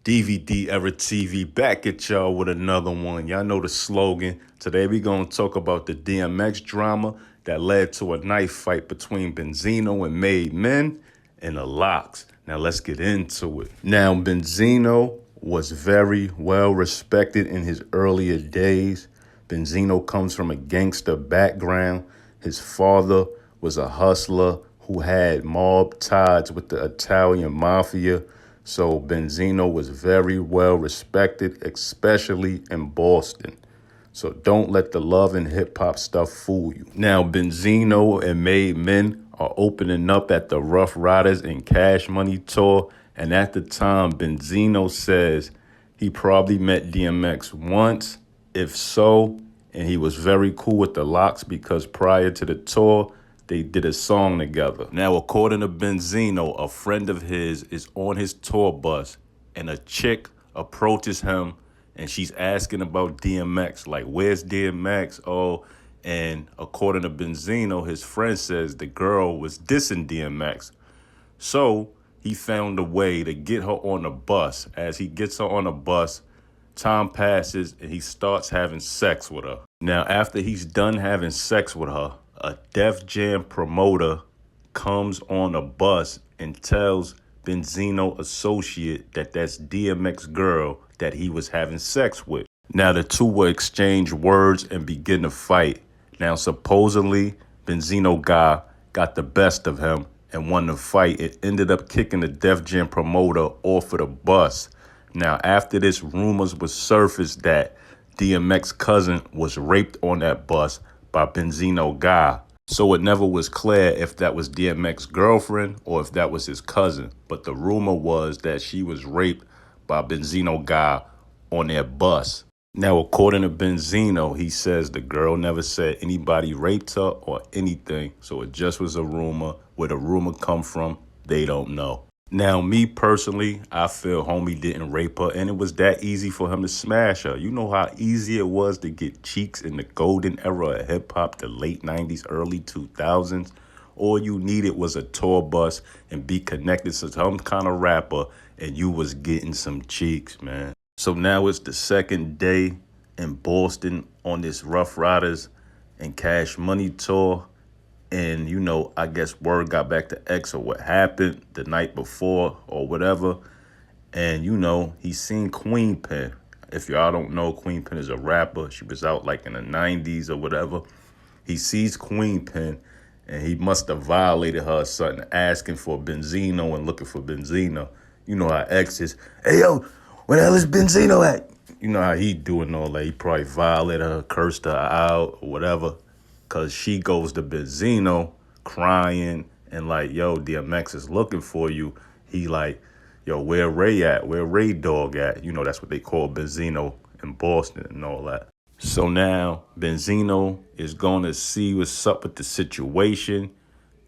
DVD Era TV back at y'all with another one. Y'all know the slogan. Today we gonna talk about the DMX drama that led to a knife fight between Benzino and Made Men and the LOX. Now let's get into it. Now Benzino was very well respected in his earlier days. Benzino comes from a gangster background. His father was a hustler who had mob ties with the Italian mafia. So Benzino was very well respected, especially in Boston. So don't let the love and hip hop stuff fool you. Now, Benzino and Made Men are opening up at the Ruff Ryders and Cash Money tour. And at the time, Benzino says he probably met DMX once, if so, and he was very cool with the LOX because prior to the tour, they did a song together. Now, according to Benzino, a friend of his is on his tour bus and a chick approaches him and she's asking about DMX. Like, where's DMX? Oh, and according to Benzino, his friend says the girl was dissing DMX. So he found a way to get her on the bus. As he gets her on the bus, time passes and he starts having sex with her. Now, after he's done having sex with her, a Def Jam promoter comes on a bus and tells Benzino associate that that's DMX girl that he was having sex with. Now, the two will exchange words and begin to fight. Now, supposedly, Benzino guy got the best of him and won the fight. It ended up kicking the Def Jam promoter off of the bus. Now, after this, rumors were surfaced that DMX cousin was raped on that bus by Benzino guy. So it never was clear if that was DMX girlfriend or if that was his cousin. But the rumor was that she was raped by Benzino guy on their bus. Now, according to Benzino, he says the girl never said anybody raped her or anything. So it just was a rumor. Where the rumor come from, they don't know. Now, me personally, I feel homie didn't rape her, and it was that easy for him to smash her. You know how easy it was to get cheeks in the golden era of hip-hop, the late 90s, early 2000s? All you needed was a tour bus and be connected to some kind of rapper, and you was getting some cheeks, man. So now it's the second day in Boston on this Ruff Ryders and Cash Money tour. And, you know, I guess word got back to X or what happened the night before or whatever. And, you know, he seen Queen Pen. If y'all don't know, Queen Pen is a rapper. She was out like in the 90s or whatever. He sees Queen Pen and he must have violated her or something, asking for Benzino and looking for Benzino. You know how X is, hey, yo, where the hell is Benzino at? You know how he doing all that. He probably violated her, cursed her out or whatever. Because she goes to Benzino crying and like, yo, DMX is looking for you. He like, yo, where Ray at? Where Ray Dog at? You know, that's what they call Benzino in Boston and all that. So now Benzino is going to see what's up with the situation.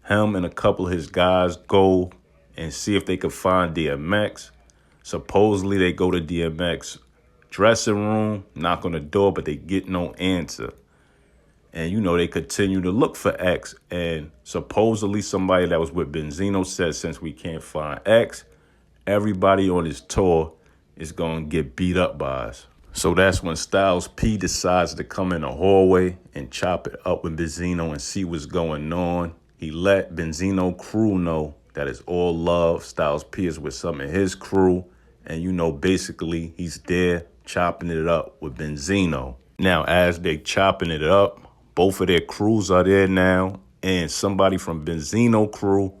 Him and a couple of his guys go and see if they could find DMX. Supposedly they go to DMX dressing room, knock on the door, but they get no answer. And, you know, they continue to look for X. And supposedly somebody that was with Benzino said, since we can't find X, everybody on his tour is going to get beat up by us. So that's when Styles P decides to come in the hallway and chop it up with Benzino and see what's going on. He let Benzino crew know that it's all love. Styles P is with some of his crew. And, you know, basically he's there chopping it up with Benzino. Now, as they chopping it up, both of their crews are there now, and somebody from Benzino crew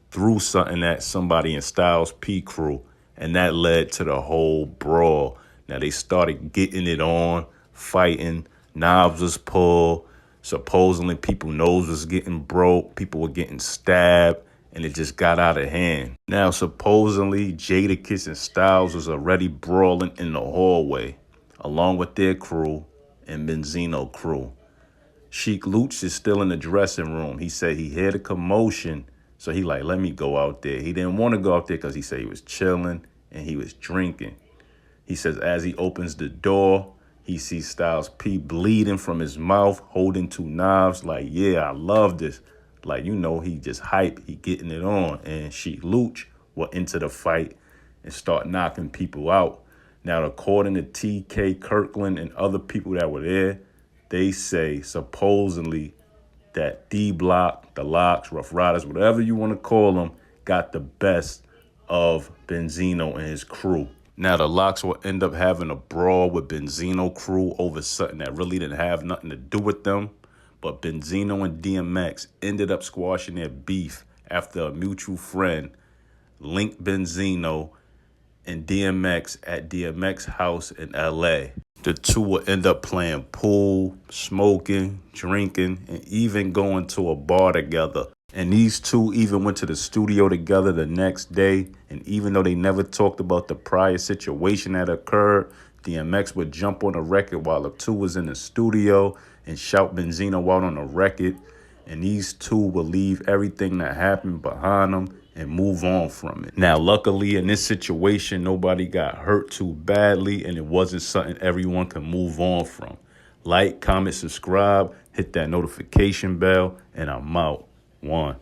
threw something at somebody in Styles P crew, and that led to the whole brawl. Now, they started getting it on, fighting, knives was pulled, supposedly people's nose was getting broke, people were getting stabbed, and it just got out of hand. Now, supposedly, Jadakiss and Styles was already brawling in the hallway, along with their crew and Benzino crew. Sheik Luch is still in the dressing room. He said he heard a commotion, so he like, let me go out there. He didn't want to go out there because he said he was chilling and he was drinking. He says as he opens the door, he sees Styles P bleeding from his mouth, holding two knives. Like, yeah, I love this. Like, you know, he just hype. He getting it on. And Sheik Luch were into the fight. and start knocking people out. Now, according to TK Kirkland and other people that were there, they say supposedly that D-Block, the LOX, Ruff Ryders, whatever you want to call them, got the best of Benzino and his crew. Now, the LOX will end up having a brawl with Benzino crew over something that really didn't have nothing to do with them. But Benzino and DMX ended up squashing their beef after a mutual friend linked Benzino and DMX at DMX house in LA. The two will end up playing pool, smoking, drinking, and even going to a bar together. And these two even went to the studio together the next day. And even though they never talked about the prior situation that occurred, DMX would jump on the record while the two was in the studio and shout Benzino out on the record. And these two will leave everything that happened behind them and move on from it. Now, luckily, in this situation, nobody got hurt too badly, and it wasn't something everyone can move on from. Like, comment, subscribe, hit that notification bell, and I'm out. One.